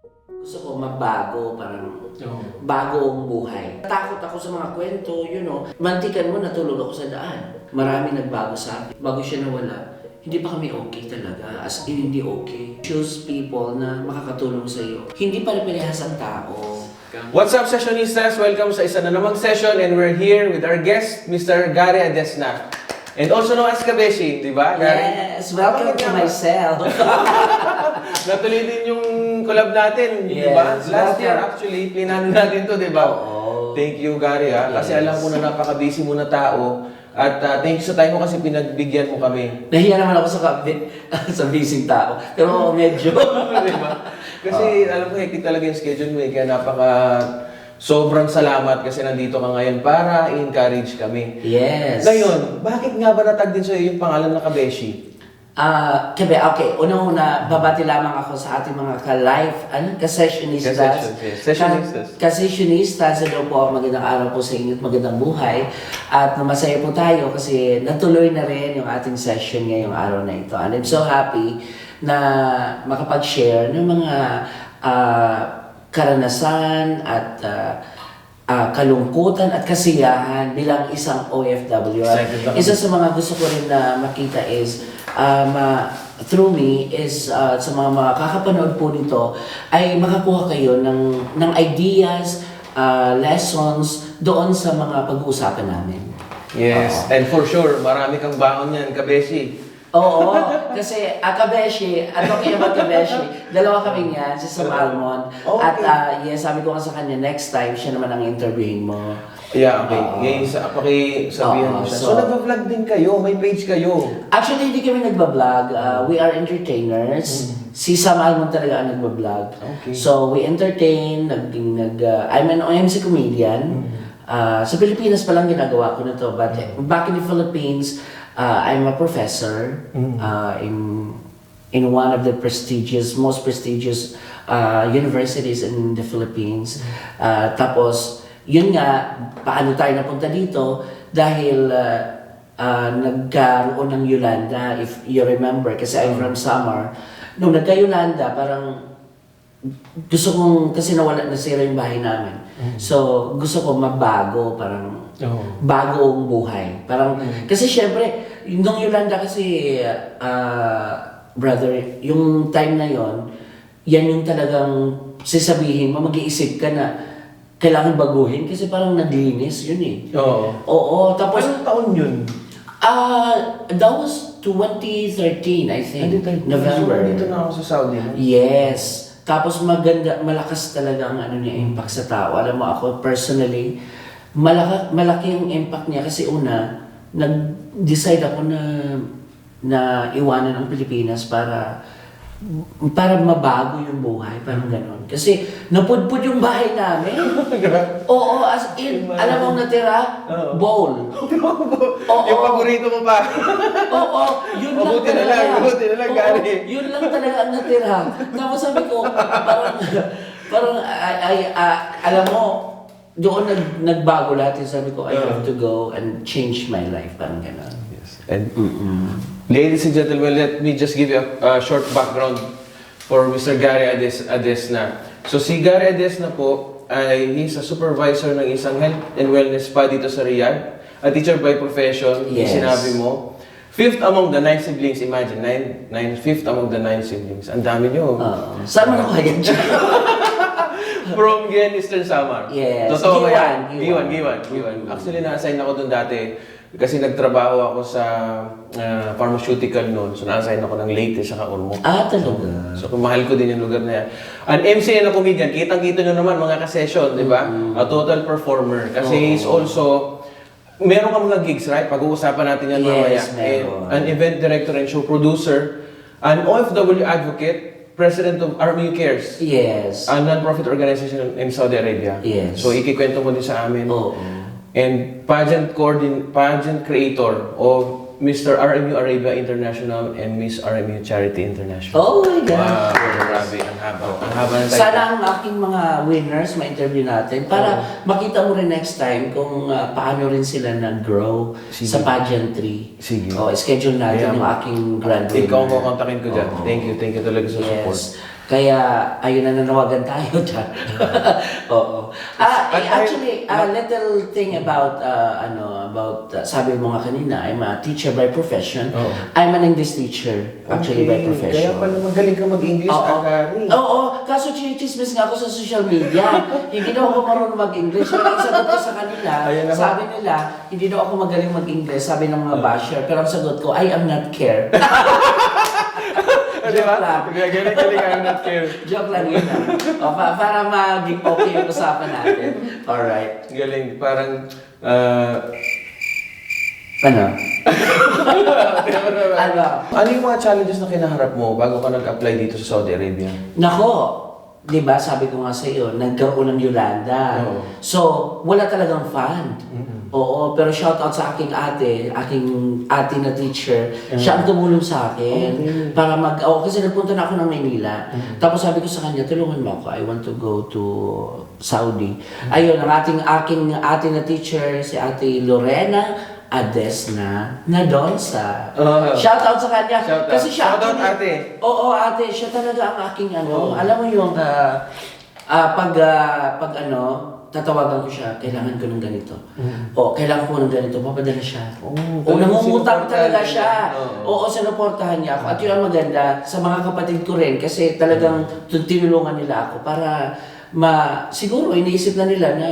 Gusto ko magbago, parang bagong buhay. Takot ako sa mga kwento, Mantikan mo, natulog ako sa daan. Marami nagbago sa akin. Bago siya nawala, hindi pa kami okay talaga. As in, hindi okay. Choose people na makakatulong sa iyo. Hindi pare-parehas ang tao. What's up, Sessionistas? Welcome sa isa na namang session and we're here with our guest, Mr. Gary Adesna. And also known as Kabeshi, di ba? Yes, welcome to myself. Natuloy din yung collab natin, di ba? Yes, Last year welcome. actually, plinano natin to, di ba? Oo. Thank you, Gary, ha? Kasi Yes. alam ko na napaka-busy mo na tao. At thank you sa time mo kasi pinagbigyan mo kami. Nahiya naman ako sa busy tao. Pero medyo. Di ba? Kasi alam ko, hectic talaga yung schedule mo, kaya sobrang salamat kasi nandito ka ngayon para i-encourage kami. Yes. Ngayon, bakit nga ba natag din sa'yo yung pangalan na Kabeshi? Okay. Unang-una, babati lamang ako sa ating mga ka-live, ka-sessionistas. Sessionistas. Ka-sessionistas, po, magandang araw po sa inyo at magandang buhay. At masaya po tayo kasi natuloy na rin yung ating session ngayong araw na ito. And I'm so happy na makapag-share ng mga karanasan at kalungkutan at kasiyahan bilang isang OFW. Isa sa mga gusto ko rin na makita is through me is sa mga makakapanood po nito ay makakuha kayo ng ideas, lessons doon sa mga pag-uusapan namin. Yes, and for sure, marami kang baon yan, Kabeshi. Oo, kasi Kabeshi, talking about Kabeshi, dalawa kami niyan, si Sam Almond. Okay. At sabi ko nga sa kanya, next time, siya naman ang interviewin mo. Yeah, okay. Ngayon, pakisabihan mo siya. So, nag-vlog din kayo, may page kayo. Actually, hindi kami nagbablog. We are entertainers. Si Sam Almond talaga ang nagbablog. Okay. So, we entertain, I'm an OMC comedian. Sa Pilipinas pa lang ginagawa ko na to. But back in the Philippines, I'm a professor in one of the most prestigious universities in the Philippines. Tapos, yun nga, paano tayo napunta dito? Dahil nagkaroon ng Yolanda, if you remember, kasi I'm from Samar. Nung nagka-Yolanda, parang gusto kong, kasi nasira yung bahay namin. So, gusto ko magbago, parang bagong buhay. Parang, kasi syempre, nung Yolanda kasi, brother, yung time na yon, yan yung talagang sasabihin mo, mag-iisip ka na kailangan baguhin kasi parang naglinis yun eh. Oo, tapos... Anong taon yun? That was 2013, I think. November. So, dito na ako sa Saudi. Yes. Tapos malakas talaga ang impact sa tao. Alam mo ako, personally, malaki yung impact niya kasi una, nag-decide ako na iwanan ang Pilipinas para mabago yung buhay, parang gano'n. Kasi napudpud yung bahay namin. Oo, as in, alam mo ang natira? Bowl. Oo. Yung paborito mo pa. Oo, yun lang Mabuti na talaga. lang, buti na lang, Gary. Yun lang talaga ang natira. Tapos sabi ko, parang alam mo, doon nagbago lahat. Sabi ko, I have to go and change my life, parang gano'n. Yes. And ladies and gentlemen, let me just give you a short background for Mr. Gary Adesna. So si Gary Adesna po ay he's a supervisor ng isang health and wellness spa dito sa Riyadh. A teacher by profession, Yes. sinabi mo. Fifth among the 9 siblings, imagine, fifth among the 9 siblings. Ang dami nyo. Saan mo na kaya dyan? From Gian, Eastern Samar. Yes. Totoo ba yan? Giwan. Giwan. Actually, na-assign ako doon dati kasi nagtrabaho ako sa pharmaceutical noon. So, na-assign ako ng Leyte sa Ormoc. Talaga. So, mahal ko din yung lugar na yan. An MC and a comedian, kitang-kita nyo naman mga ka-session, di ba? A total performer. Kasi he's also, meron ka mga gigs, right? Pag-uusapan natin yan mamaya. Yes, meron. An event director and show producer, an OFW advocate, president of RMU Cares. Yes. A non-profit organization in Saudi Arabia. Yes. So, ikikwento mo din sa amin. Oo. And pageant creator of Mr. RMU Arabia International and Miss RMU Charity International. Oh my God. Wow, grabe. Ang haba. Ang haba ng title. Sana ang aking mga winners ma-interview natin para makita mo rin next time kung paano rin sila nag-grow sa pageantry. Sige. Schedule natin Yeah. yung aking grand winner. Ikaw ang kukontakin ko dyan. Oo. Thank you talaga sa support. Yes. Kaya, ayun na nanawagan tayo dyan. Oo. Actually, a little thing about, sabi mo nga kanina, I'm a teacher by profession. Oo. I'm an English teacher, actually, by profession. Kaya pala magaling ka mag-English, Gary. Oo, kaso chinichismis nga ako sa social media. Hindi daw ako marunong mag-English. Pero ang sagot ko sa kanila, Ayan na sabi nila, hindi daw ako magaling mag-English, sabi ng mga basher. Pero ang sagot ko, I am not care. Joke lang. Galing, I'm not care. Joke lang yun. Para maging okay yung usapan natin. Alright. Galing, parang... Ano? Ano? Ano yung mga challenges na kinaharap mo bago ka nag-apply dito sa Saudi Arabia? Nako, di ba sabi ko nga sa iyo, nagkaroon ng Yolanda. Oo. So, wala talagang fund. Oo, pero shoutout sa aking ate na teacher. Siya ang tumulong sa akin para kasi nagpunta na ako ng Maynila. Tapos sabi ko sa kanya, tulungan mo ako, I want to go to Saudi. Ayun, ang aking ate na teacher, si Ate Lorena Ades na doon sa... Shoutout sa kanya. Shoutout. Kasi siya Shoutout, ate. Oo, ate. Siya talaga ang aking alam mo yung tatawagan ko siya, kailangan ko ng ganito. O, kailangan ko ng ganito, papadala siya. O, nangungutang talaga siya. Oo, sinuportahan niya ako. At yun ang maganda sa mga kapatid ko rin, kasi talagang tinulungan nila ako para siguro iniisip na nila na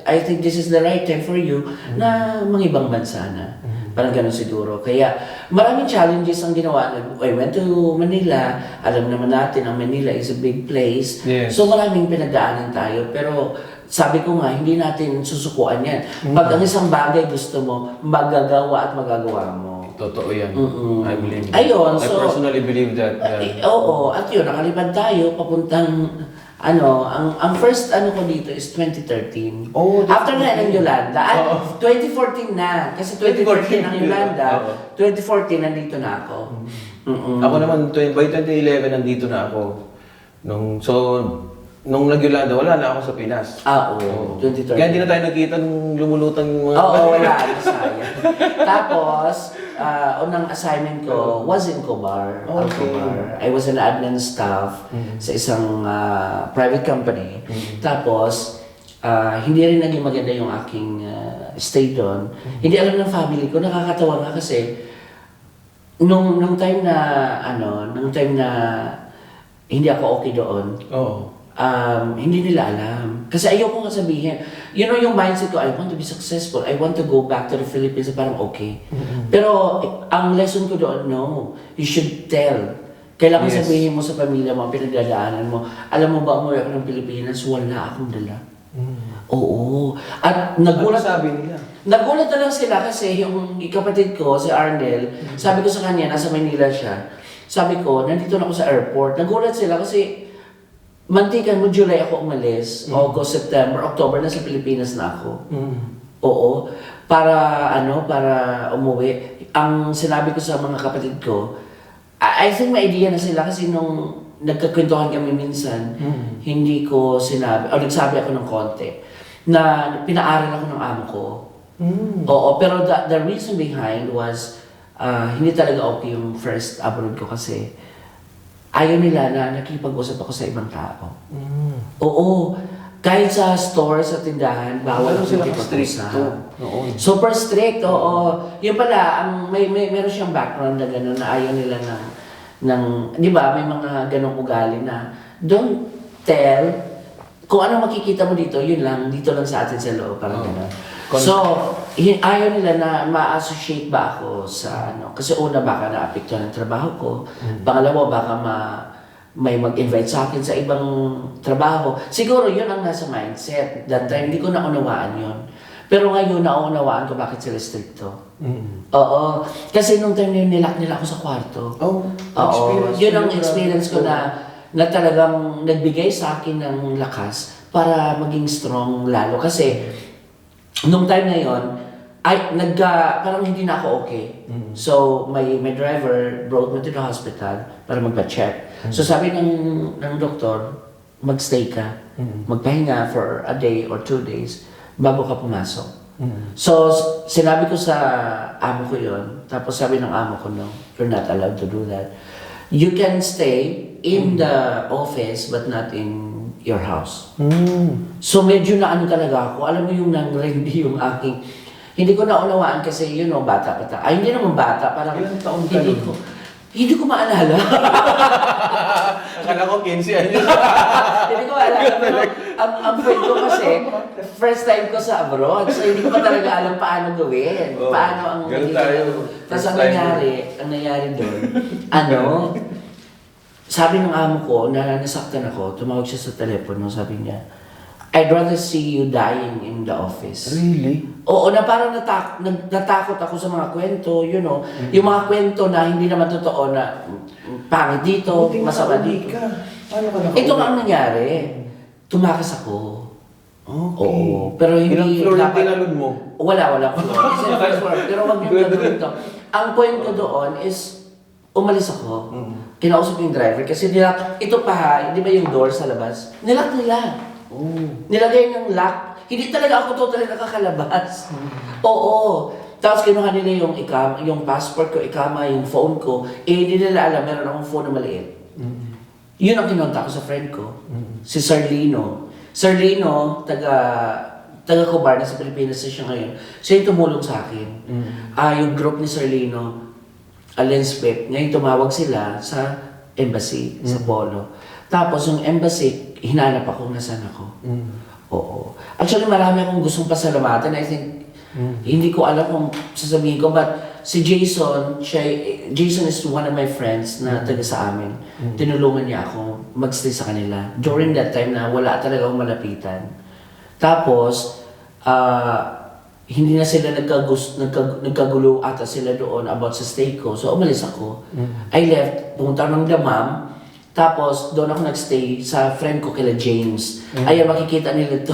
I think this is the right time for you na mangibang bansa na. Parang ganun siguro. Kaya maraming challenges ang ginawa. I went to Manila. Alam naman natin, ang Manila is a big place. Yes. So maraming pinagdaanan tayo. Pero sabi ko nga, hindi natin susukuan yan. Pag ang isang bagay gusto mo, magagawa at magagawa mo. Totoo yan. I believe. Ayun, I personally believe that. Oo, at yun, nakalipad tayo papuntang ang first ko dito is 2013. Oh, After na ng Yolanda. 2014 na. Kasi 2014 ang Yolanda. 2014 nandito na ako. Ako naman, by 2011 nandito na ako. Nung nag-Yolanda, wala na ako sa Pinas. Oo. 2013. Kaya hindi na tayo nakita nung lumulutang mga... Oo, wala. Sayang. Tapos, unang assignment ko was in Cobar. Cobar. I was an admin staff sa isang private company. Tapos, hindi rin naging maganda yung aking stay doon. Hindi alam ng family ko. Nakakatawa nga kasi nung time na hindi ako okay doon. Hindi nila alam. Kasi ayoko nga sabihin, yung mindset ko, I want to be successful. I want to go back to the Philippines. Parang okay. Pero ang lesson ko doon, no. You should tell. Kailangan sabihin mo sa pamilya mo, pinagdadaanan mo. Alam mo ba, umuwi ako ng Pilipinas, wala akong dala. Oo. At nagulat sabi nila? Nagulat na lang sila kasi yung kapatid ko, si Arnel, sabi ko sa kanya, nasa Manila siya. Sabi ko, nandito na ako sa airport. Nagulat sila kasi mantikan mo, July ako umalis. August, September, October, nasa Pilipinas na ako. Oo. Para umuwi. Ang sinabi ko sa mga kapatid ko, I think may idea na sila kasi nung nagkakwentuhan kami minsan, hindi ko sinabi, o nagsabi ako ng konti, na pinaaral ako ng amo ko. Oo, pero the reason behind was, hindi talaga okay yung first abroad ko kasi ayaw nila na nakipag-usap ako sa ibang tao. Oo. Kahit sa store, sa tindahan, bawal ako nakipag-usap. Super strict, oo. Yun pala, meron siyang background na gano'n na ayaw nila ng di ba, may mga ganong ugali na don't tell kung ano makikita mo dito, yun lang, dito lang sa atin sa loob, parang gano'n. So, ayaw nila na ma-associate ba ako sa kasi una baka na-apektuhan ng trabaho ko. Pangalawa, baka may mag-invite sa akin sa ibang trabaho. Siguro yun ang nasa mindset. That time, hindi ko naunawaan yun. Pero ngayon, naunawaan ko bakit sila stricto. Oo. Kasi nung time na yun, nilak nila ako sa kwarto. Oo. Yun ang experience ko na talagang nagbigay sa akin ng lakas para maging strong lalo. Kasi, nung time na yun, parang hindi na ako okay. So, my driver brought me to the hospital para magpa-check. So, sabi ng doktor, magstay ka. Magpahinga for a day or 2 days bago ka pumasok. So, sinabi ko sa amo ko yun. Tapos sabi ng amo ko, no, you're not allowed to do that. You can stay in the office but not in your house. Mm. So medyo na ano talaga ako, alam mo yung nang-rendi yung aking, hindi ko naunawaan kasi bata pa ta. Ay, hindi naman bata, parang Ilang taon ka hindi nun? hindi ko maalala. Akala ko 15 anyos. Hindi ko maalala. Pero ang friend ko kasi, first time ko sa abroad, so hindi ko pa talaga alam paano gawin. Oh, Paano ang ganun tayo. Tapos First ang time. nangyari doon, sabi ng amo ko na nasaktan ako, tumawag siya sa telepono, sabi niya, I'd rather see you dying in the office. Really? Oo, na parang natakot ako sa mga kwento, yung mga kwento na hindi naman totoo na pangit dito, masama dito. Paano ka nakauwi? Ito nga ang nangyari. Tumakas ako. Okay. Oo, pero hindi Ilang floor yung tinalon mo? Wala floor. Kasi first floor. Pero wag niyo gagawin ito. Ang point ko doon is, umalis ako. Kinausap ko yung driver kasi ito pa ha, hindi ba yung door sa labas? Nilock nila. Nilagay ng lock. Hindi talaga ako totally nakakalabas. Oo. Tapos kinuha nila yung passport ko, yung phone ko. Hindi nila alam, meron akong phone na maliit. Yun ang kinontak ko sa friend ko. Si Sir Lino. Sir Lino, taga Cobar na sa Pilipinas na siya ngayon. Siya yung tumulong sa akin. Yung group ni Sir Lino, Lenspec, ngayon tumawag sila sa embassy, sa Polo. Tapos yung embassy, hinanap ako nasaan ako. Oo. Actually, marami akong gustong pasalamatan. I think, hindi ko alam kung sasabihin ko, but si Jason, Jason is one of my friends na taga sa amin. Tinulungan niya ako magstay sa kanila. During that time na wala talaga akong malapitan. Tapos, hindi na sila nagkagulo ata sila doon about sa stay ko. So, umalis ako. I left, pumunta ng Damam. Tapos, doon ako nagstay sa friend ko kila James. Ayan, makikita nila ito.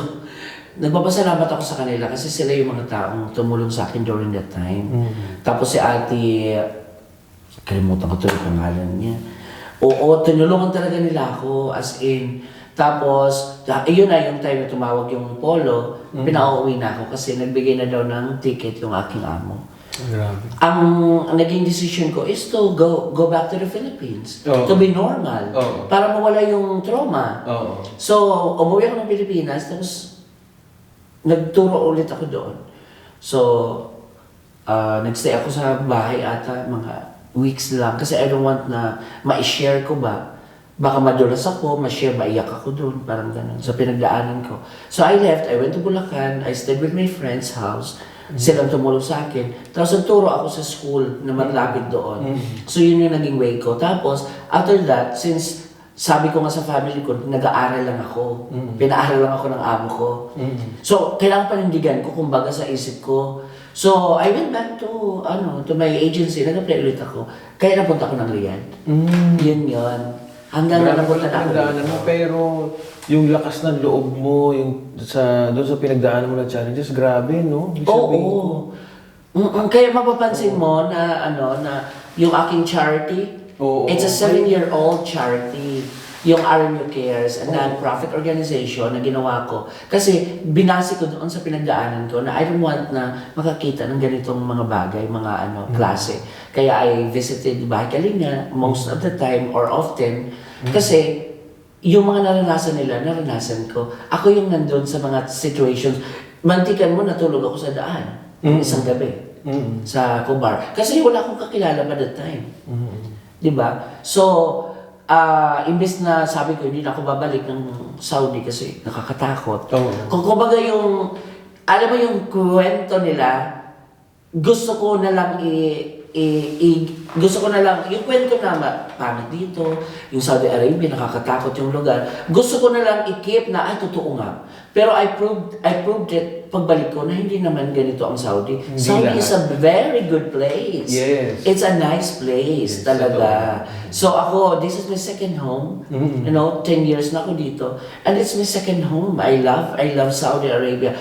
Nagpapasalamat ako sa kanila kasi sila yung mga taong tumulong sa akin during that time. Tapos si ate, kalimutan ko ito yung pangalan niya. Oo, tinulungan talaga nila ako as in. Tapos, yun na yung time na tumawag yung Polo, pinauwi na ako kasi nagbigay na daw ng ticket yung aking amo. Grabe. Ang naging decision ko is to go back to the Philippines. Oo. To be normal. Oo. Para mawala yung trauma. Oo. So, umuwi ako ng Pilipinas, tapos nagturo ulit ako doon. So, nagstay ako sa bahay ata mga weeks lang kasi I don't want na ma-share ko ba. Baka madulas ako, ma-share, maiyak ako doon, parang ganun. So, pinagdaanan ko. So, I left, I went to Bulacan, I stayed with my friend's house. Silang tumulong sa akin. Tapos nagturo ako sa school na malapit doon. So yun yung naging way ko. Tapos after that, since sabi ko nga sa family ko, nag-aaral lang ako. Pinaaral lang ako ng amo ko. So kailangan panindigan ko kumbaga sa isip ko. So I went back to my agency. Nag-apply ulit ako. Kaya napunta ako ng Riyadh. Yun. Hanggang na napunta na ako dito. Pero yung lakas ng loob mo, doon sa pinagdaanan mo na challenges, grabe, no? Oo. Kaya mapapansin mo na yung aking charity, it's a 7-year-old charity. Yung RMU Cares, a non-profit organization na ginawa ko. Kasi binasi ko doon sa pinagdaanan ko na I don't want na makakita ng ganitong mga bagay, mga klase. Kaya I visited Bahay Kalinga most of the time or often. Kasi yung mga naranasan nila, naranasan ko. Ako yung nandun sa mga situations. Mantikan mo, natulog ako sa daan. Isang gabi. Sa Cobar. Kasi wala akong kakilala pa that time. Diba? So, imbes na sabi ko, hindi na ako babalik ng Saudi kasi nakakatakot. Kung kumbaga alam mo yung kwento nila, gusto ko na lang yung kwento na pangit dito, yung Saudi Arabia, nakakatakot yung lugar. Gusto ko na lang i-keep na, totoo nga. Pero I proved it pagbalik ko na hindi naman ganito ang Saudi. Saudi is a very good place. Yes. It's a nice place talaga. So ako, this is my second home. 10 years na ako dito. And it's my second home. I love Saudi Arabia.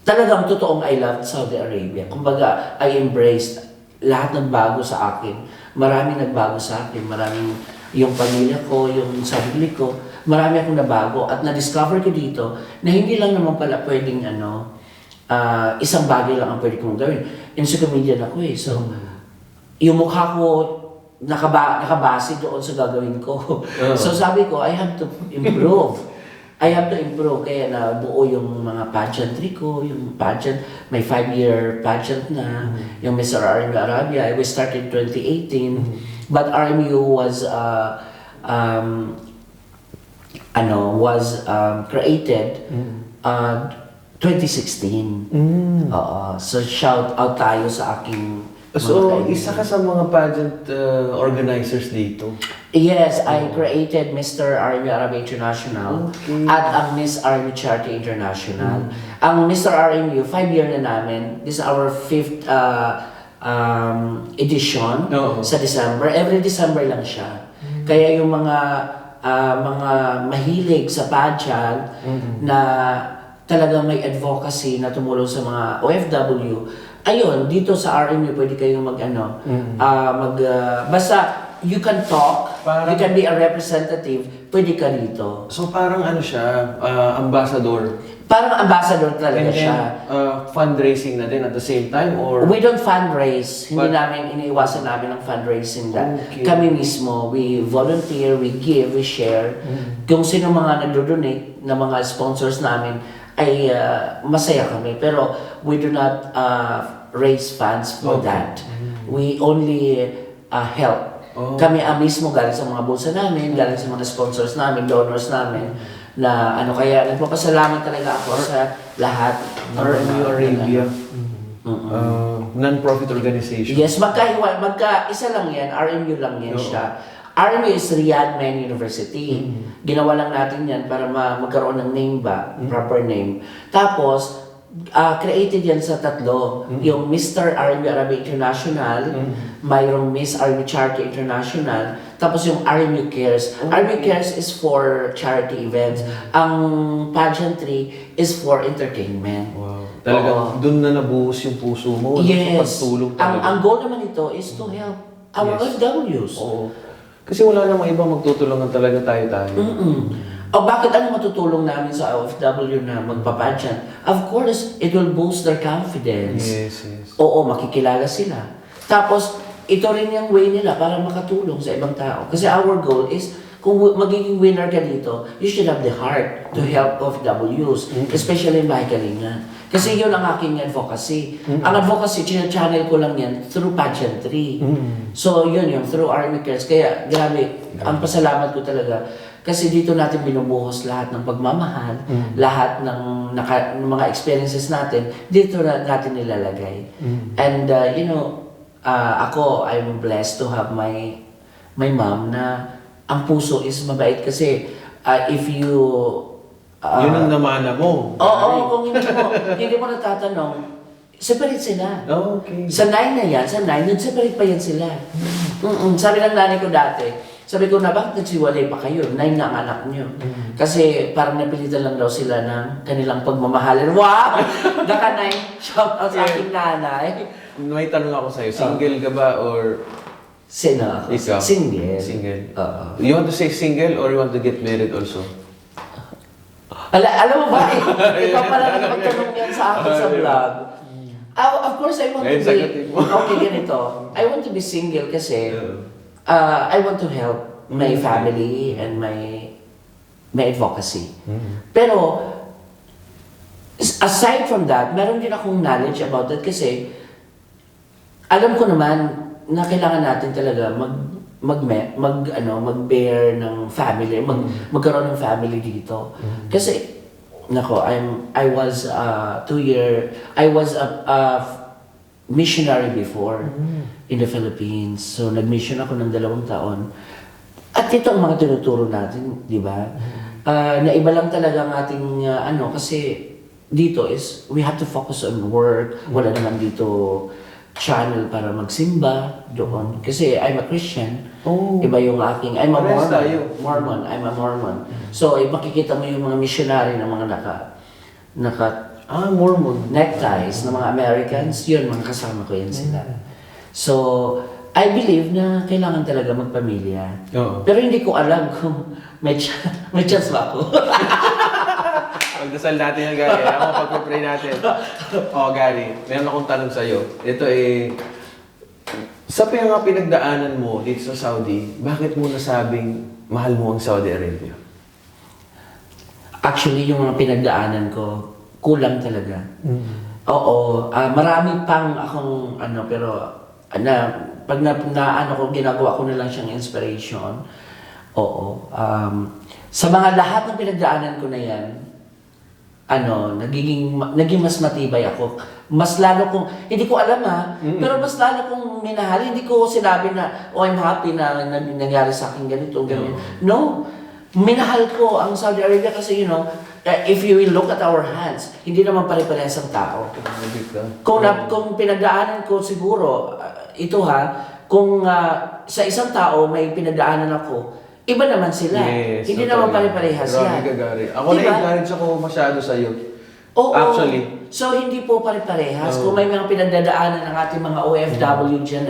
Talagang totoong I love Saudi Arabia. Kumbaga, I embraced lahat ng bago sa akin. Maraming nagbago sa akin. Maraming yung pamilya ko, yung sarili ko. Marami akong nabago at na-discover ko dito na hindi lang naman pala pwedeng isang bagay lang ang pwede kong gawin. Encyclopedian ako eh. So, yung mukha ko nakabase doon sa gagawin ko. So sabi ko, I have to improve. I have to improve. Kaya nabuo yung mga pageantry ko, yung pageant, may 5-year pageant na, yung Mr. RMU Arabia. I was started 2018, but RMU was created 2016. So shout out tayo sa aking So, isa ka sa mga pageant organizers dito? Yes, I created Mr. RMU Arabia International at ang Miss RMU Charity International. Ang Mr. RMU, 5-year na namin. This is our 5th edition sa December. Every December lang siya. Kaya yung mga mahilig sa pageant na talagang may advocacy na tumulong sa mga OFW, ayun, dito sa RMU pwede kayong basta you can talk, you can be a representative, pwede ka dito. So parang ano siya, ambassador? Parang ambassador talaga siya. Fundraising na din at the same time? Or We don't fundraise. Hindi namin, iniiwasan namin ang fundraising. Kami mismo, we volunteer, we give, we share. Kung sino mga nagdo-donate na mga sponsors namin, ay masaya kami. Pero we do not raise funds for that. We only help. Kami mismo galing sa mga bulsa namin, galing sa mga sponsors namin, donors namin, na kaya nagpapasalamat talaga ako sa lahat ng RMU Arabia. Non-profit organization. Yes, isa lang yan, RMU lang yan siya. RMU is Riyadh Men University. Ginawa lang natin yan para magkaroon ng name ba, proper name. Tapos, created yan sa tatlo. Yung Mr. RMU Arabia International, mayroong Miss RMU Charity International, tapos yung RMU Cares. RMU Cares is for charity events. Ang pageantry is for entertainment. Wow. Talagang doon na nabuhos yung puso mo. Yes. Pagtulong talaga. Ang goal naman ito is to help our OFWs. Oo. Kasi wala namang ibang magtutulungan talaga tayo-tayo. O bakit ano matutulong namin sa OFW na magpapageant? Of course, it will boost their confidence. Yes. Oo, makikilala sila. Tapos, ito rin yung way nila para makatulong sa ibang tao. Kasi our goal is, kung magiging winner ka dito, you should have the heart to help OFWs, especially in Bahay Kalinga. Kasi yun ang aking advocacy. Ang advocacy, channel ko lang yan through pageantry. So yun yung through RMU Cares. Kaya grabe, ang pasalamat ko talaga. Kasi dito natin binubuhos lahat ng pagmamahal, lahat ng mga experiences natin, dito natin nilalagay. And ako, I'm blessed to have my mom na ang puso is mabait kasi if you yun ang namana mo. Oo, kung hindi mo natatanong, separate sila. Okay. Sa 9 na yan, separate pa yan sila. Sabi ng nanay ko dati, sabi ko na, bakit nagsiwalay pa kayo? 9 na ang anak nyo. Kasi parang napilitan lang daw sila ng kanilang pagmamahalan. Wow! Dakanay, shout out sa aking nanay. May tanong ako sa'yo, single ka ba or... Sino? Ikaw? Single. Single. Oo. You want to say single or you want to get married also? Alam mo ba, ikaw pala nagpagtanong yan sa akin sa vlog. Of course, I want to be... Okay, ganito. I want to be single kasi I want to help my family and my advocacy. Pero, aside from that, meron din akong knowledge about that kasi alam ko naman na kailangan natin talaga mag-bear ng family, magkaroon ng family dito. Kasi I was a missionary before in the Philippines. So nag-mission ako ng 2 taon. At ito ang mga tinuturo natin, di ba? Na iba lang talaga ang ating kasi dito is we have to focus on work. Wala naman dito channel para magsimba doon. Kasi I'm a Christian. Iba yung aking... I'm a Mormon. I'm a Mormon. So, makikita mo yung mga missionary na mga Mormon. neckties na mga Americans. Yun, mga kasama ko yan sila. So, I believe na kailangan talaga magpamilya. Pero hindi ko alam kung may chance ba ako. Pagdasal natin yan, Gary. Ako, pag-pray natin. Gary, meron akong tanong sa'yo. Ito Sa mga pinagdaanan mo dito sa Saudi, bakit mo nasabing mahal mo ang Saudi Arabia? Actually, yung mga pinagdaanan ko, kulang talaga. Oo, marami pang akong pero pag ano ko, ginagawa ko na lang siyang inspiration. Oo. Sa mga lahat ng pinagdaanan ko na yan, naging mas matibay ako. Mas lalo kong, hindi ko alam pero mas lalo kong minahal. Hindi ko sinabi na, I'm happy na nangyari sa akin ganito, ganyan. No. Minahal ko ang Saudi Arabia kasi, if you will look at our hands, hindi naman pare-parehas ang tao. Kung pinagdaanan ko siguro, kung sa isang tao may pinagdaanan ako, iba naman sila. Yes, Hindi naman pare-parehas yan. Grabe ka, Gary. Ako Diba? na-encourage ako masyado sa'yo. Oo. Actually. So, hindi po pare-parehas. Kung may mga pinagdadaanan ng ating mga OFW dyan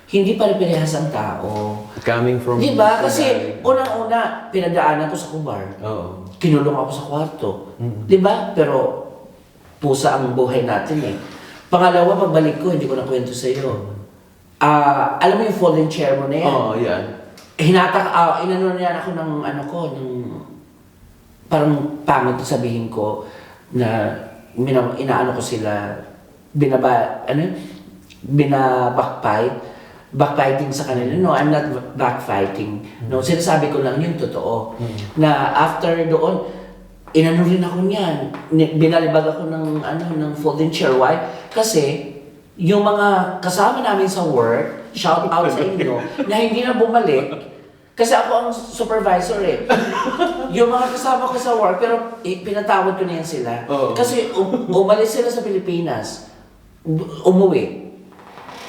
hindi pare-parehas ang tao. Coming from... Diba? Mr. Kasi Gary. unang-una, pinagdaanan ko sa kubar. Oo. Kinulong ako sa kwarto. Diba? Pero, pusa ang buhay natin eh. Pangalawa, pagbalik ko, hindi ko na kwento sa'yo. Alam mo yung folding chair mo na yan? Oo, yan. Inano niya ako ng parang pangit sabihin ko na inaano ko sila, backfighting sa kanila. No, I'm not backfighting. No, sinasabi ko lang yung totoo. Na after doon, inano rin ako niyan. Binalibag ako ng folding chair. Why? Kasi yung mga kasama namin sa work, shout out sa inyo, na hindi na bumalik. Kasi ako ang supervisor eh. Yung mga kasama ko sa work, pero pinatawad ko na yan sila. Kasi umalis sila sa Pilipinas. Umuwi.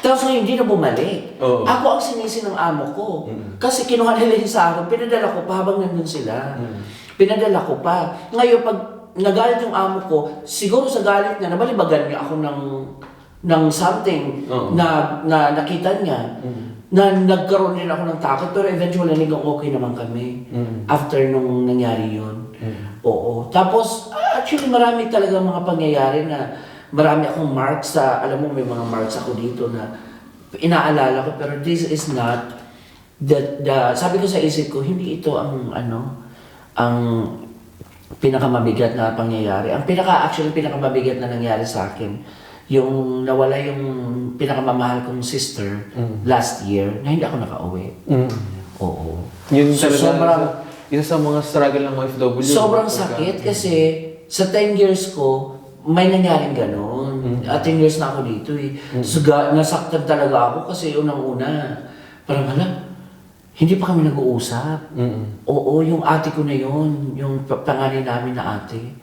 Tapos hindi na bumalik. Ako ang sinisi ng amo ko. Kasi kinuha nila yung sa akin, pinadala ko pa habang nandun sila. Pinadala ko pa. Ngayon, pag nagalit yung amo ko, siguro sa galit niya, nabalibagan niya ako ng something na nakita niya. Na nagkaroon din ako ng takot, pero eventually naging okay naman kami after nung nangyari yun. Oo. Tapos, actually marami talaga mga pangyayari na marami akong marks alam mo may mga marks ako dito na inaalala ko, pero this is not sabi ko sa isip ko, hindi ito ang pinakamabigat na pangyayari. Ang pinakamabigat na nangyari sa akin, yung nawala yung pinakamamahal kong sister last year na hindi ako nakauwi. Oo. Yun So, talaga, isa sa mga struggle ng OFW. Sobrang sakit kasi sa 10 years ko, may nangyaring gano'n. At 10 years na ako dito eh. So, nasaktan talaga ako kasi unang-una, parang hindi pa kami nag-uusap. Oo, yung ate ko na yun, yung panganay namin na ate.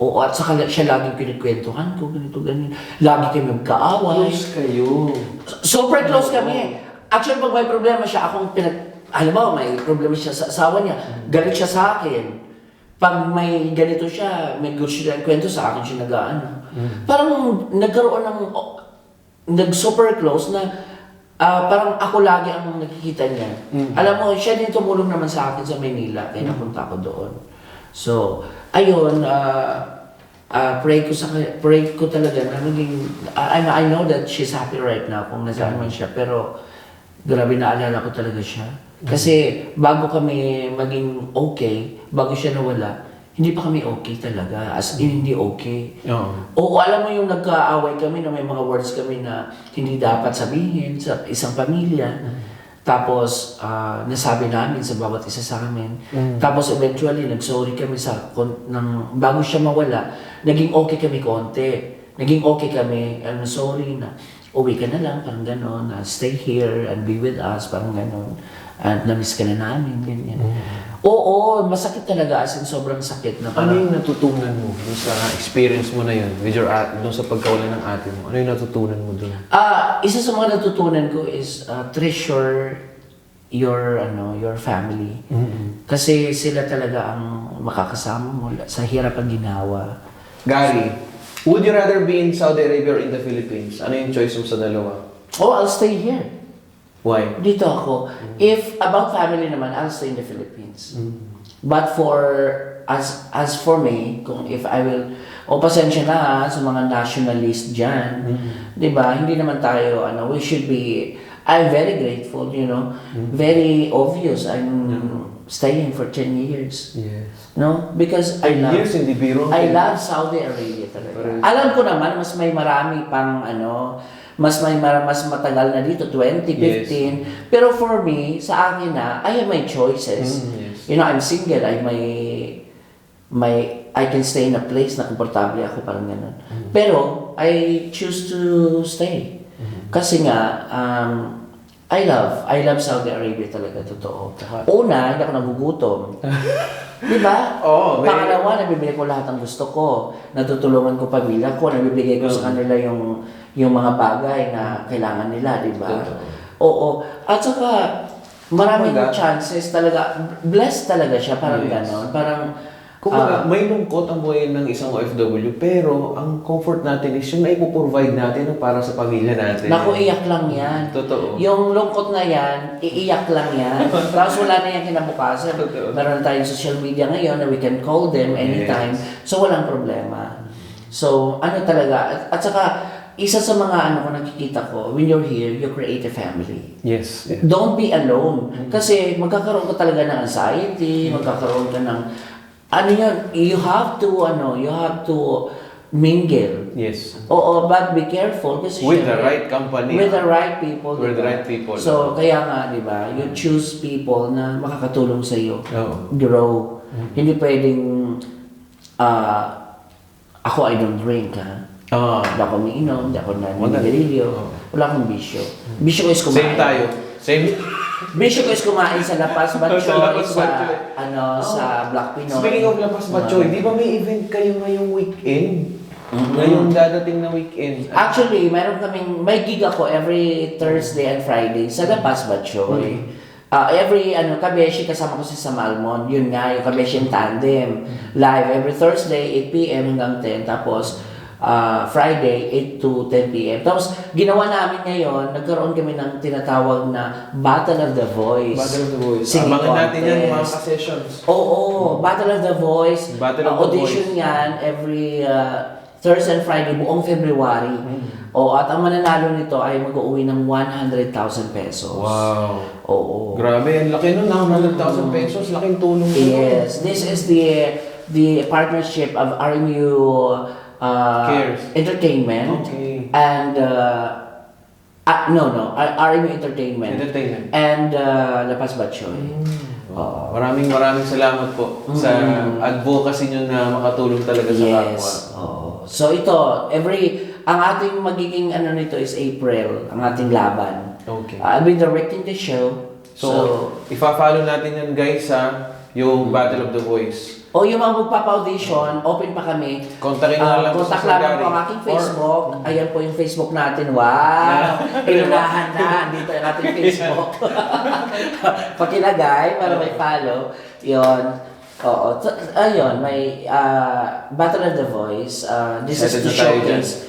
Oo, at saka siya laging kinikwentuhan ko, ganito, ganyan. Lagi kami magkaaway. Close kayo. Super close kami. Actually, pag may problema siya, alam mo, may problema siya sa asawa niya, galit siya sa akin. Pag may ganito siya, may gusto siya kwento sa akin, siya Parang nagkaroon nag-super close na parang ako lagi ang nakikita niya. Alam mo, siya din tumulong naman sa akin sa Manila, kaya napunta ako doon. So, ayun, pray ko talaga na maging, I know that she's happy right now kung nasaan man siya, pero grabe naalala ko talaga siya. Kasi bago kami maging okay, bago siya nawala, hindi pa kami okay talaga. As in, hindi okay. Oo, alam mo yung nagkaaway kami na may mga words kami na hindi dapat sabihin sa isang pamilya. Tapos, nasabi namin sa bawat isa sa amin. Tapos, eventually, nag-sorry kami bago siya mawala, naging okay kami konti. Naging okay kami, sorry na, uwi ka na lang, parang gano'n, stay here and be with us, parang gano'n. At na-miss ka na namin, ganyan. Oo, masakit talaga, as in sobrang sakit na Ano yung natutunan mo dun sa experience mo na yun, with your dun sa pagkawala ng ate mo? Ano yung natutunan mo dun? Isa sa mga natutunan ko is treasure your family. Kasi sila talaga ang makakasama mo sa hirap ang ginawa. Gary, would you rather be in Saudi Arabia or in the Philippines? Ano yung choice mo sa dalawa? I'll stay here. Why? Dito ako. If about family naman, I'll stay in the Philippines. But as for me, kung if I will, pasensya na sa mga nationalist dyan, di ba? Hindi naman tayo, we should be I'm very grateful, you know. Very obvious. I'm staying for 10 years. Yes. No? Because I 10 love, years, hindi biro. I love Saudi Arabia talaga. Alam ko naman, mas may marami pang mas matagal na dito, 2015. Pero for me, sa akin na, I have my choices. Yes. You know, I'm single. I can stay in a place na komportable ako, parang ganun. Pero, I choose to stay. Kasi nga, I love Saudi Arabia talaga, totoo. Una, hindi ako nagugutom. Di ba? Oo. Pangalawa, nabibili ko lahat ng gusto ko. Natutulungan ko pamilya ko, nabibigay ko sa kanila yung mga bagay na kailangan nila, di ba? Oo. At saka, maraming chances talaga. Blessed talaga siya, parang gano'n. Parang, kumbaga, may lungkot ang buhay ng isang OFW, pero ang comfort natin is yung naipoprovide natin para sa pamilya natin. naku, iyak lang yan. Totoo. Yung lungkot na yan, iiyak lang yan. Tapos wala na yan kinabukasan. Totoo. Meron na tayong social media ngayon na we can call them anytime. So, walang problema. So, ano talaga, at saka, isa sa mga ko nakikita ko, when you're here, you create a family. Yes. Don't be alone. Kasi magkakaroon ka talaga ng anxiety, magkakaroon ka ng, you have to mingle. Yes. Oo, but be careful kasi With the syempre, right company. with the right people. With the diba? right people. So, kaya nga, di ba, you choose people na makakatulong sa iyo. Oo. Grow. Hindi pwedeng, ako I don't drink, ha? Hindi ako umiinom, hindi ako naninigarilyo. Wala akong bisyo. Bisyo ko is kumain. Same tayo. Same. Bisyo ko is kumain sa Lapas Batchoy, sa Black Pinoy. Speaking of Lapas Batchoy, di ba may event kayo ngayong weekend? Ngayong dadating na weekend. Actually, may gig ako every Thursday and Friday sa Lapas Batchoy. Every Kabeshi, kasama ko si Sam Almond. Yun nga, yung Kabeshi Tandem. Live every Thursday, 8 p.m. hanggang 10. Tapos, Friday, 8 to 10 p.m. Tapos, ginawa namin ngayon, nagkaroon kami ng tinatawag na Battle of the Voice. Battle of the Voice. Singing Abangan natin yan, mga contest. ka-sessions. Oo, Battle of the Voice. Battle of the Audition yan every Thursday and Friday, buong February. At ang mananalo nito ay mag-uwi ng 100,000 pesos. Wow. Oo. Grabe, ang laki nun na 100,000 pesos. Laking tulong nun. Yes, this is the partnership of RMU Cares. Entertainment Okay. and RMU Entertainment and Lapas Batchoy. Maraming salamat po sa advocacy nyo na makatulong talaga sa kapwa. Yes. So ito, ang ating magiging nito is April, ang ating laban. Okay. I'll be directing the show. So, ifa-follow natin yan guys yung Battle of the Voice. Yung mga magpapa-audition, open pa kami. Kontakin na lang po Contact sa lang Gary. po ang aking Facebook. Ayan po yung Facebook natin. Wow! Inunahan na. Dito ang ating Facebook. Pakilagay para may follow. Yun. Oo. Ayun, may Battle of the Voice. This is the showcase.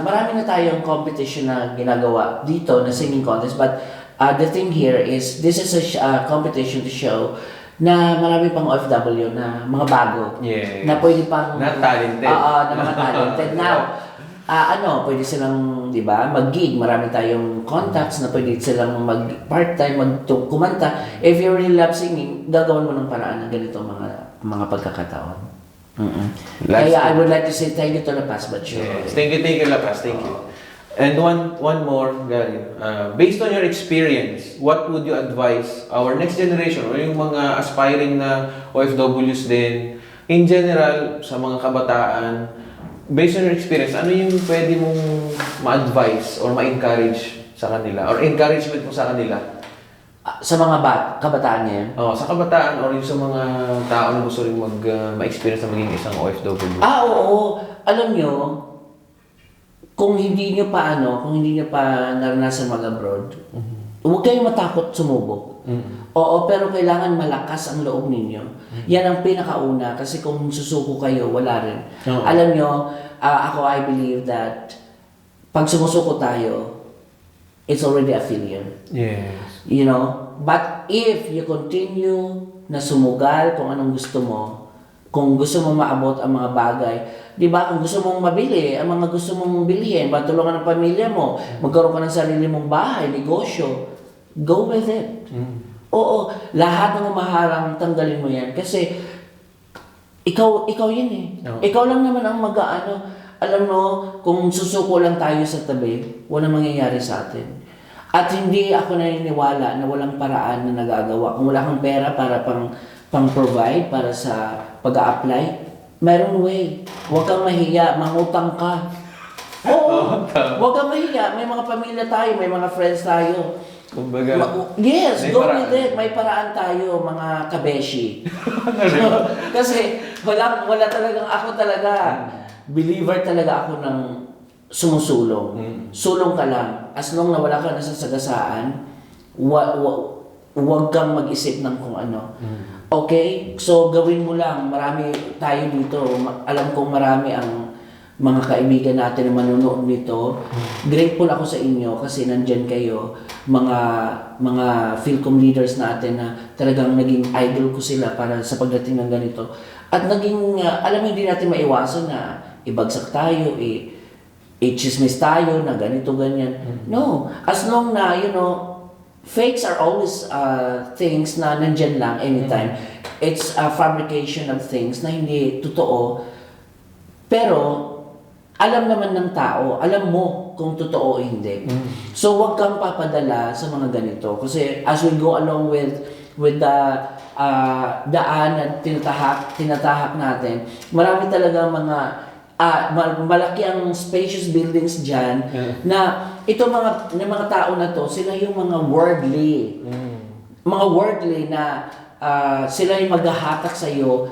Marami na tayong competition na ginagawa dito na singing contest. But the thing here is, this is a competition to show na marami pang OFW na mga bago. Yes. Na pwede pang... Na talented. Na mga talented. Now, pwede silang, di ba, mag-gig. Marami tayong contacts na pwede silang mag-part-time, kumanta. If you really love singing, gagawin mo ng paraan ng ganito mga pagkakataon. Kaya I would like to say thank you to Lapas Batchoy. Yes. Thank you, Lapas. Thank you. And one more, Gary. Based on your experience, what would you advise our next generation or yung mga aspiring na OFWs din, in general, sa mga kabataan, based on your experience, ano yung pwede mong ma-advise or ma-encourage sa kanila? Or encouragement mo sa kanila? Sa mga kabataan ngayon? Sa kabataan or yung sa mga tao na gusto rin ma-experience na maging isang OFW? Oo. Alam nyo, kung hindi nyo pa naranasan mag-abroad, huwag kayong matakot sumubok. Oo, pero kailangan malakas ang loob ninyo. Yan ang pinakauna kasi kung susuko kayo, wala rin. Alam nyo, I believe that pag sumusuko tayo, it's already a failure. Yes. You know? But if you continue na sumugal kung anong gusto mo, kung gusto mo maabot ang mga bagay, di ba, kung gusto mong mabili, ang mga gusto mong bilhin, matulungan ng pamilya mo, magkaroon ka ng sarili mong bahay, negosyo, go with it. Oo, lahat ng umaharang, tanggalin mo yan. Kasi, ikaw yan eh. Oo. Ikaw lang naman ang mag-aano. Alam mo, kung susuko lang tayo sa tabi, walang mangyayari sa atin. At hindi ako naniniwala na walang paraan na nagagawa. Kung wala kang pera para pang-provide, para sa pag-a-apply, meron way. Huwag kang mahiya, mangutang ka. Oo, huwag kang mahiya. May mga pamilya tayo, may mga friends tayo. Kumbaga, Yes, may go paraan. with it. May paraan tayo, mga kabeshi. Kasi wala talagang, ako talaga, believer talaga ako ng sumusulong. Sulong ka lang. As long na wala ka na sa sagasaan, huwag kang mag-isip ng kung ano. Okay? So, gawin mo lang. Marami tayo dito. Alam kong marami ang mga kaibigan natin na manunood nito. Grateful ako sa inyo kasi nandyan kayo, mga Philcom leaders natin na talagang naging idol ko sila para sa pagdating ng ganito. At naging, alam mo, hindi natin maiwasan na ibagsak tayo, i-chismis tayo na ganito, ganyan. No. As long na, fakes are always things na nandyan lang anytime. It's a fabrication of things na hindi totoo. Pero, alam naman ng tao, alam mo kung totoo o hindi. So, huwag kang papadala sa mga ganito. Kasi as we go along with the daan na tinatahak natin, marami talaga mga malaki ang spacious buildings dyan na ito mga tao na to, sila yung mga worldly. Mga worldly na sila yung maghahatak sa iyo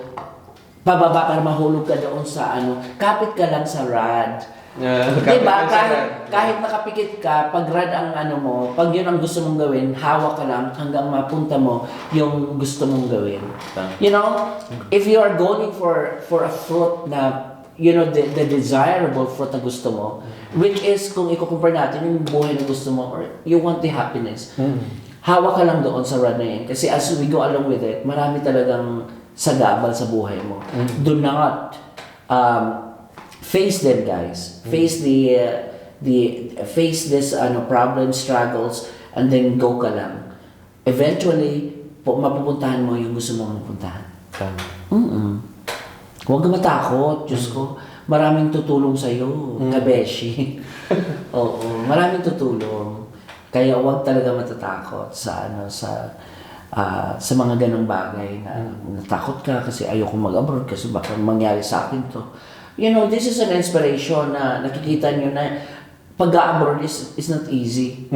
pababa para mahulog ka doon sa kapit ka lang sa rad. Diba? Kahit nakapikit ka, pag rad ang mo, pag yun ang gusto mong gawin, hawak ka lang hanggang mapunta mo yung gusto mong gawin. If you are going for a fruit na, the desirable fruit na gusto mo, which is, kung i-compare natin, yung buhay na gusto mo, or you want the happiness, hawak ka lang doon sa rad na yun. Kasi as we go along with it, marami talagang sagabal sa buhay mo. Do not face them, guys. Face face this problems, struggles, and then go ka lang. Eventually, mapupuntahan mo yung gusto mong mapuntahan. Huwag ka matakot, Diyos ko. Maraming tutulong sa'yo, kabeshi. Oo, maraming tutulong. Kaya huwag talaga matatakot sa sa mga ganong bagay na natakot ka kasi ayoko mag-abroad kasi baka mangyari sa akin to. This is an inspiration na nakikita nyo na pag-abroad is not easy.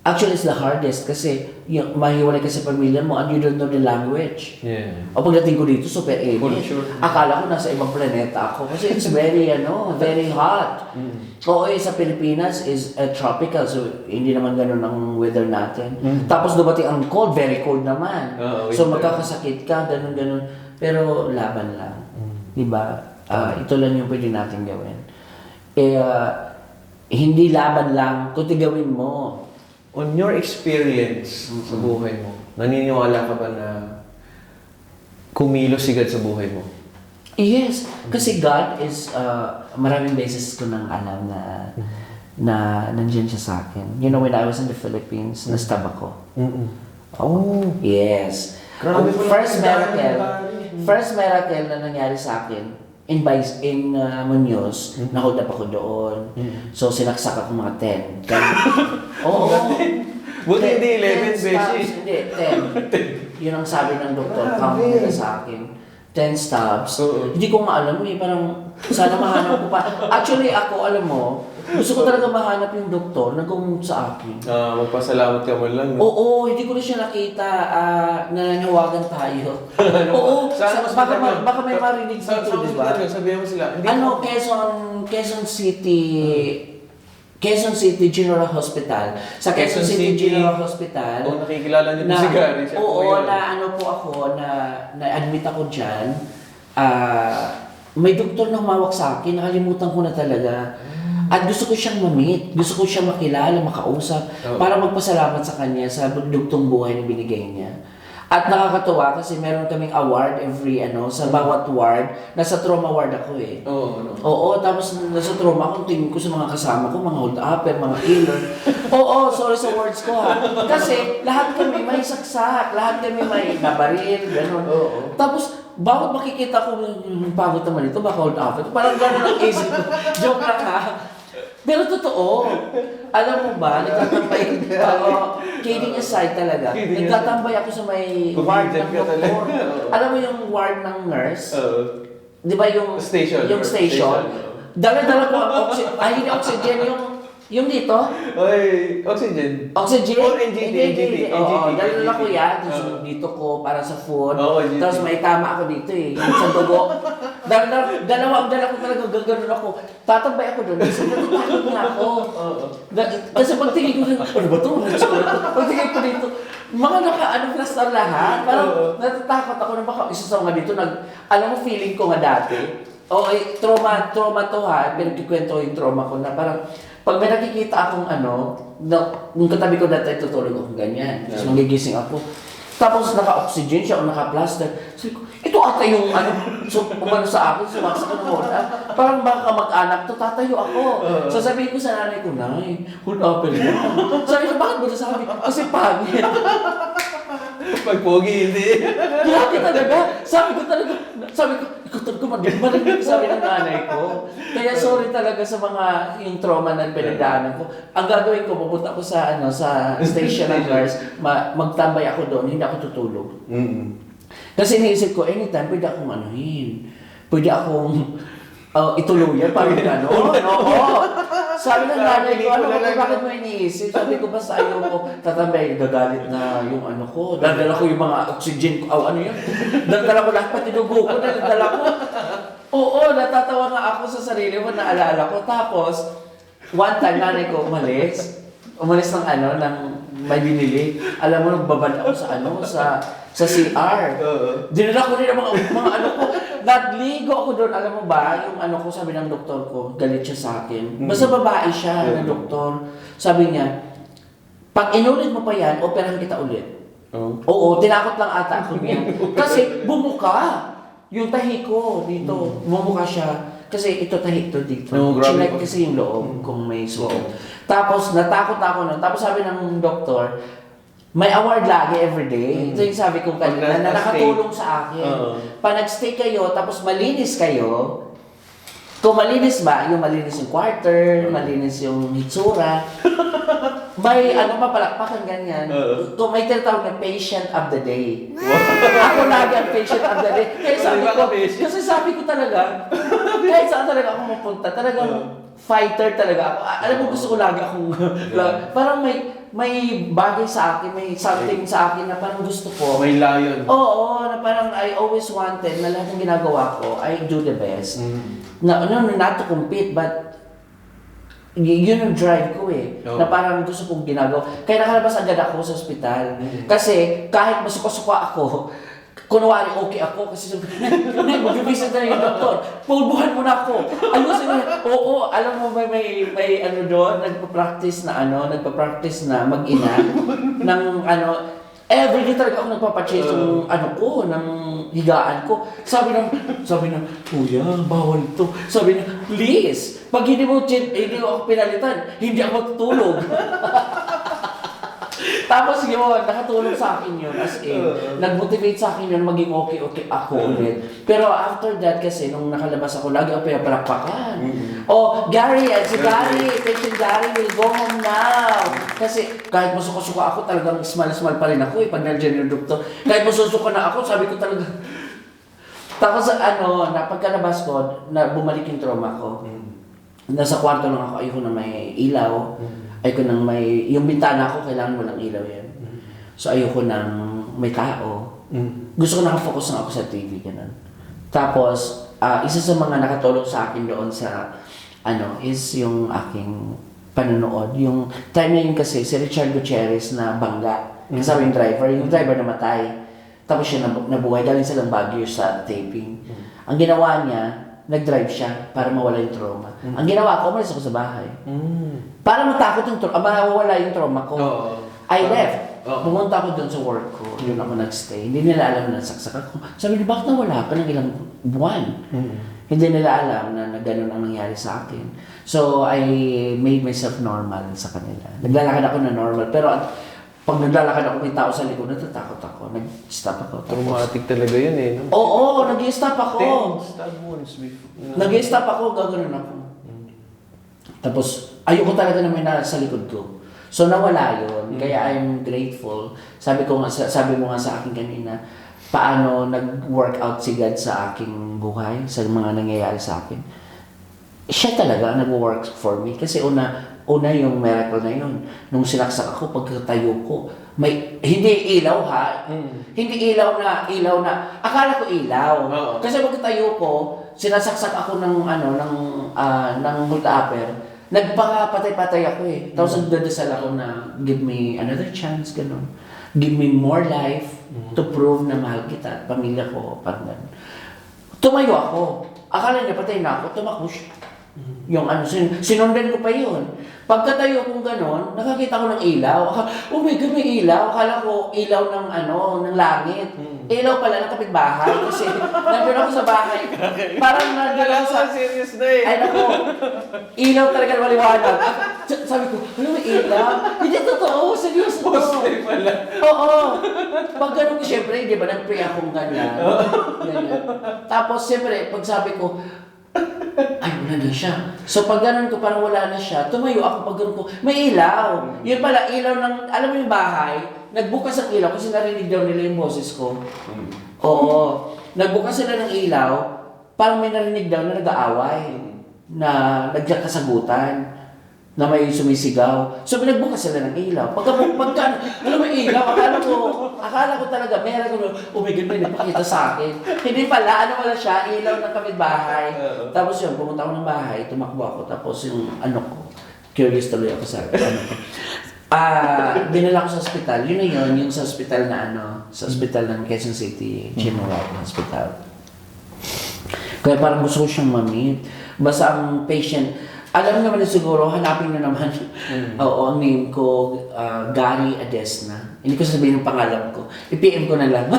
Actually, it's the hardest kasi mahiwalay ka sa pamilya mo and you don't know the language. O pagdating ko dito, super init. Akala ko nasa ibang planeta ako kasi it's very, very hot. Oo, sa Pilipinas is tropical, so hindi naman ganun ang weather natin. Tapos dumating ang cold, very cold naman. So magkakasakit ka, ganun. Pero laban lang. Diba? Ito lang yung pwede natin gawin. Hindi laban lang, kundi gawin mo. On your experience sa buhay mo, naniniwala ka ba na kumilos si God sa buhay mo? Yes, kasi God is, maraming beses ko nang alam na nandiyan siya sa akin. When I was in the Philippines, na-stab ako. Oh. Yes. Grabe Ang pala first miracle na nangyari sa akin, in Muñoz, na-hold up ako doon. So, sinaksak ako mga 10. Oo. Buti hindi 11, stabs, hindi, 10. Yun ang sabi ng doktor, count nila sa akin. 10 stabs. Hindi ko nga alam parang sana mahanap ko pa. Actually, ako, alam mo, gusto ko talaga mahanap yung doktor na kung sa akin. Magpasalamat ka mo lang. Oo, hindi ko na siya nakita na nanawagan tayo. Oo, baka may marinig dito, di ba? Sabihan mo sila. Quezon City General Hospital. Sa Quezon City General Hospital. Nakikilala niyo si Gary. Oo, na-admit ako dyan. May doktor na humawak sa akin, nakalimutan ko na talaga. At gusto ko siyang ma-meet, gusto ko siyang makilala, makausap, para magpasalamat sa kanya sa dugtong buhay na binigay niya. At nakakatuwa kasi meron kaming award every sa bawat ward. Nasa trauma ward ako eh. Oo, no. Oo, tapos nasa trauma ako, tingin ko sa mga kasama ko, mga hold-upper, mga killer. Oo, sorry sa words ko ha. Kasi lahat kami may saksak, lahat kami may nabaril, gano'n. Oo. Tapos, bawat makikita ko, pagod naman ito, baka hold-upper. Parang gano'n ang isip ko. Joke lang ha. Pero totoo, alam mo ba, nagtatambay, kidding aside talaga, Kidding nagtatambay ako sa may ward ng Comedian ka doktor. talaga. Alam mo yung ward ng nurse? Oo. Di ba yung Station. Yung station. Dala-dala ko ang oxygen. Ay, hindi oxygen. Yung dito. Oy, oxygen. Oxygen? Oh, NGT, Hindi. NGT, Oo, NGT. dala ko yan. Oo. Dito ko para sa food. Oo, NGT. Tapos may tama ako dito eh. Yung sa dugo. Dala ko talaga. Gagano ako. Tatambay ako doon. Kasi natatakot nga ako. Kasi pagtingin ko rin, ano ba ito? Pagtingin ko dito, mga naka-plastar lahat. Parang natatakot ako na baka isa sa mga dito. Alam mo, feeling ko nga dati. Trauma to ha. Pinagkikwento yung trauma ko na parang, pag may nakikita akong nung katabi ko dati, tutulog ako ganyan. Tapos magigising ako. Tapos naka-oxygen siya o naka-plaster. Sabi ko, ito ata yung umano sa akin, sumaksak ng moda. Parang baka mag-anak to, tatayo ako. Sasabihin ko sa nanay ko, Nay, hold-upper yan. Sabi ko, bakit mo nasabi? Kasi pangit. Pag pogi, hindi. Grabe talaga. Sabi ko, ikutan ko marinig sabi ng nanay ko. Kaya sorry talaga sa mga yung trauma na pinagdaanan ko. Ang gagawin ko, pupunta ko sa sa station ng nurse, magtambay ako doon, hindi ako tutulog. Kasi iniisip ko, anytime, pwede akong pwede akong ituluyan, parang gano'n. Oo. Sabi ng nanay ko, bakit mo iniisip? Sabi ko, basta ayaw ko, tatambay, gagalit na yung ko. Dala ko yung mga oxygen ko, yun? Dala ko lahat, pati dugo ko, dala ko. Oo, natatawa nga ako sa sarili mo, naalala ko. Tapos, one time, nanay ko umalis ng may binili. Alam mo, nagbabad ako sa CR. Dinala ko rin ang mga ko. Nagligo ako doon. Alam mo ba, yung ko, sabi ng doktor ko, galit siya sa akin. Basta babae siya ng doktor. Sabi niya, pag inulit mo pa yan, operahan kita ulit. Oo, tinakot lang ata ako niya. Kasi bumuka. Yung tahi ko dito, bumuka siya. Kasi ito tahi ito dito. Chinek kasi yung loob kung may suot. Tapos natakot ako nun. Tapos sabi ng doktor, may award lagi everyday. Ito yung sabi ko kanina na nakatulong sa akin. Pag nag-stay kayo, tapos malinis kayo, kung malinis ba, yung malinis yung quarter, malinis yung hitsura, may mapalakpakan ganyan. Kung may tinatawag na patient of the day. Ako lagi ang patient of the day. Kasi sabi ko talaga, kahit saan talaga ako mapunta, talagang fighter talaga ako. Alam mo, gusto ko lagi akong, parang may bagay sa akin, may something sa akin na parang gusto ko. May lion. Oo, na parang I always wanted na lahat ng ginagawa ko, I do the best. Not to compete, but yun ang drive ko eh. Na parang gusto kong ginagawa. Kaya nakalabas agad ako sa ospital. Kasi kahit masuka-suka ako, kunwari okay ako kasi mag-visit na yung doktor. Pulbuhan mo na ako. Ayusin mo. Oo, alam mo may doon, nagpa-practice na mag-ina ng everyday talaga ako nagpapachase ng ng higaan ko. Sabi ng, kuya, bawal ito. Sabi niya, please, pag hindi mo ako pinalitan, hindi ako matutulog. Tapos yun, nakatulong sa akin yun as in, nag-motivate sa akin yun maging okay ako ulit. Pero after that kasi, nung nakalabas ako, lagi ako pinapalakpakan. Gary, patient Gary will go home now. Kasi kahit masuka-suka ako, talagang smile pa rin ako pag nandiyan yung doktor. Kahit masusuka na ako, sabi ko talaga. Tapos pagkalabas ko, bumalik yung trauma ko. Nasa kwarto lang ako, ayoko na may ilaw. Ayoko nang yung bintana ko, kailangan mo ng ilaw yan. So ayoko nang may tao. Gusto ko nakafocus lang ako sa TV, ganun. Tapos, isa sa mga nakatulong sa akin doon sa, is yung aking panonood. Yung time na yun kasi, si Richard Gutierrez na bangga. Kasama yung driver namatay. Tapos siya nabuhay, galing silang Baguio sa taping. Ang ginawa niya, nag-drive siya para mawala yung trauma. Ang ginawa ko, umalis ako sa bahay. Para matakot yung trauma, mawala yung trauma ko. I left. Oo. Pumunta ako doon sa work ko, doon ako nagstay. Hindi nila alam na nasaksak ako. Sabi nila, bakit nawala ka ng ilang buwan? Hindi nila alam na gano'n ang nangyari sa akin. So, I made myself normal sa kanila. Naglalakad ako na normal. Pero pag naglalakad ako, may tao sa likod, natatakot ako. Nag-stop ako. Traumatic talaga yun eh. No? Oo, nag-stop ako. 10 stab wounds before. Nag-stop ako, gagano'n ako. Tapos, ayoko talaga na may nasa likod ko. So, nawala yun. Kaya I'm grateful. Sabi mo nga sa akin kanina, paano nag-workout si God sa aking buhay, sa mga nangyayari sa akin. Siya talaga ang nag-work for me. Kasi una yung miracle na yun. Nung sinaksak ako, pagkatayo ko, hindi ilaw ha. Hindi ilaw na, akala ko ilaw. Kasi pagkatayo ko, sinasaksak ako ng hold upper. Nagpapatay-patay ako eh. Tapos nagdadasal ako na give me another chance, gano'n. Give me more life to prove na mahal kita at pamilya ko, parang gano'n. Tumayo ako. Akala niya patay na ako, tumakbo siya. Yung sinundan ko pa yun. Pagkatayo kong gano'n, nakakita ko ng ilaw. Oh my God, may ilaw. Akala ko ilaw ng langit. Ilaw pala ng kapitbahay kasi nandun ako sa bahay. Parang nandun ako sa... serious na eh. Ay naku, ilaw talaga maliwanag. Sabi ko, ano may ilaw? Hindi totoo, seryoso to. Poste pala. Oo. Pag gano'n, siyempre, di ba, nag-pray akong ganyan. Tapos, siyempre, pag sabi ko, ay, wala na siya. So, pag ganun ko, parang wala na siya, tumayo ako pag ganun ko, may ilaw. Yun pala, ilaw ng, alam mo yung bahay, nagbukas ang ilaw kasi narinig daw nila yung boses ko. Oo. Nagbukas sila ng ilaw, parang may narinig daw na nag-aaway, na nagkakasagutan, na may sumisigaw. So, pinagbukas sila ng ilaw. Pagka alam mo yung ilaw, akala ko talaga, meron ko, oh my God, may nagpakita sa akin. Hindi pala, wala siya, ilaw ng kapitbahay. Tapos yun, pumunta ako ng bahay, tumakbo ako, tapos yung ko, curious tuloy ako sa ko. Dinala ko sa ospital. Yun na yun, yung sa ospital na sa ospital ng Quezon City, General Hospital. Kaya parang gusto ko siyang ma-meet. Basta ang patient, alam naman na siguro, hanapin na naman. Oo, ang name ko, Gary Adesna. Hindi ko sabihin yung pangalan ko. I-PM ko na lang.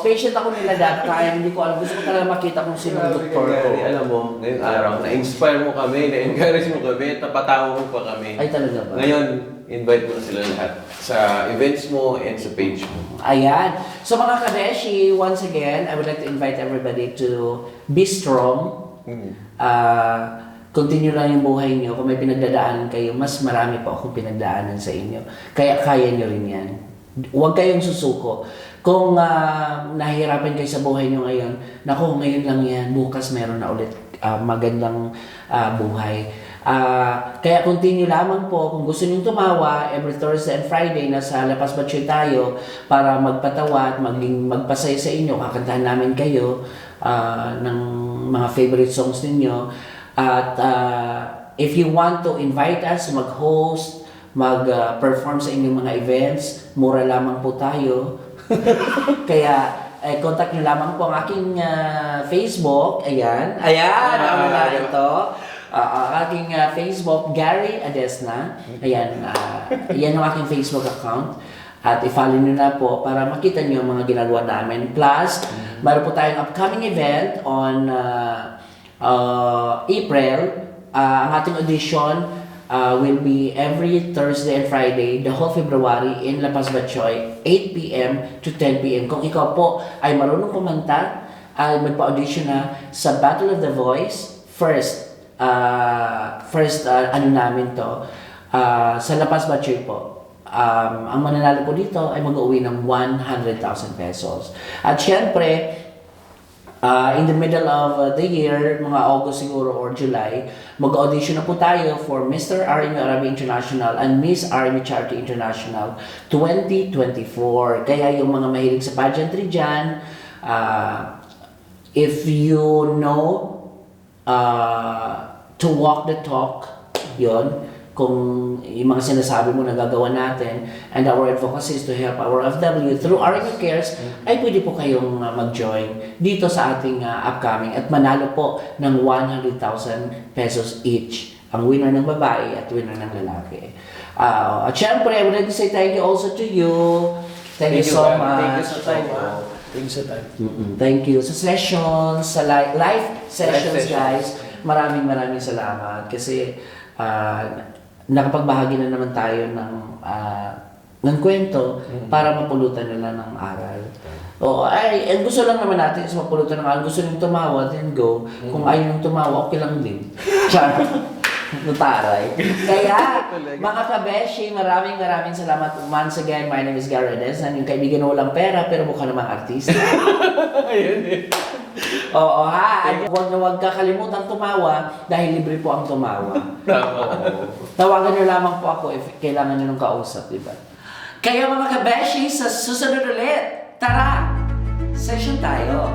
Patient ako nila that time. Hindi ko alam. Gusto ko talaga makita kung sino ang doktor ko. Alam mo, ngayong araw, na-inspire mo kami, na-encourage mo kami, napatawa mo pa kami. Ay, talaga ba? Ngayon, invite mo na sila lahat sa events mo and sa page mo. Ayan. So mga kabeshi, once again, I would like to invite everybody to be strong. Continue lang yung buhay niyo. Kung may pinagdadaanan kayo, mas marami pa akong pinagdaanan sa inyo. Kaya kaya niyo rin yan. Huwag kayong susuko. Kung nahihirapan kayo sa buhay niyo ngayon, naku, ngayon lang yan, bukas meron na ulit magandang buhay. Kaya continue lamang po. Kung gusto niyo tumawa, every Thursday and Friday, nasa Lapas Batchoy tayo para magpatawa at magpasaya sa inyo. Kakantahan namin kayo ng mga favorite songs ninyo. At if you want to invite us, mag-host, mag-perform sa inyong mga events, mura lamang po tayo. Kaya contact nyo lamang po ang aking Facebook. Ayan, ito. Aking Facebook, Gary Adesna. Ayan, yan ang aking Facebook account. At i-follow nyo na po para makita nyo ang mga ginagawa namin. Plus, mayroon po tayong upcoming event on April. Ang ating audition will be every Thursday and Friday, the whole February in Lapas Batchoy, 8 p.m. to 10 p.m. Kung ikaw po ay marunong kumanta, ay magpa-audition na sa Battle of the Voice, first namin to, sa Lapas Batchoy po. Ang mananalo po dito ay mag-uwi ng 100,000 pesos. At syempre, in the middle of the year, mga August siguro or July, mag-audition na po tayo for Mr. RMU Arabi International and Miss RMU Charity International 2024. Kaya yung mga mahilig sa pageantry dyan, if you know to walk the talk, yon, kung yung mga sinasabi mo na gagawa natin, and our advocacy is to help our OFW through RMU Cares, ay pwede po kayong mag-join dito sa ating upcoming at manalo po ng 100,000 pesos each ang winner ng babae at winner ng lalaki. At syempre, I would like to say thank you also to you. Thank you so much. Thank you sa time. Thank you sa time. Thank you sa sessions, sa live sessions, sessions. guys. Maraming salamat kasi nakapagbahagi na naman tayo ng kwento para mapulutan nila ng aral. Gusto lang naman natin is mapulutan ng aral. Gusto nyung tumawa, then go. Kung ayaw nyung tumawa, okay lang din. Char. Nutaray. Kaya, mga kabeshi, maraming salamat. Once again, my name is Gary Adesan, yung kaibigan na walang pera pero mukha namang artista. Ayun eh. Oo ha, huwag kakalimutan tumawa dahil libre po ang tumawa. Tama. Tawagan niyo lamang po ako if kailangan niyo ng kausap, di ba? Kaya mga kabeshi, sa susunod ulit, tara! Session tayo!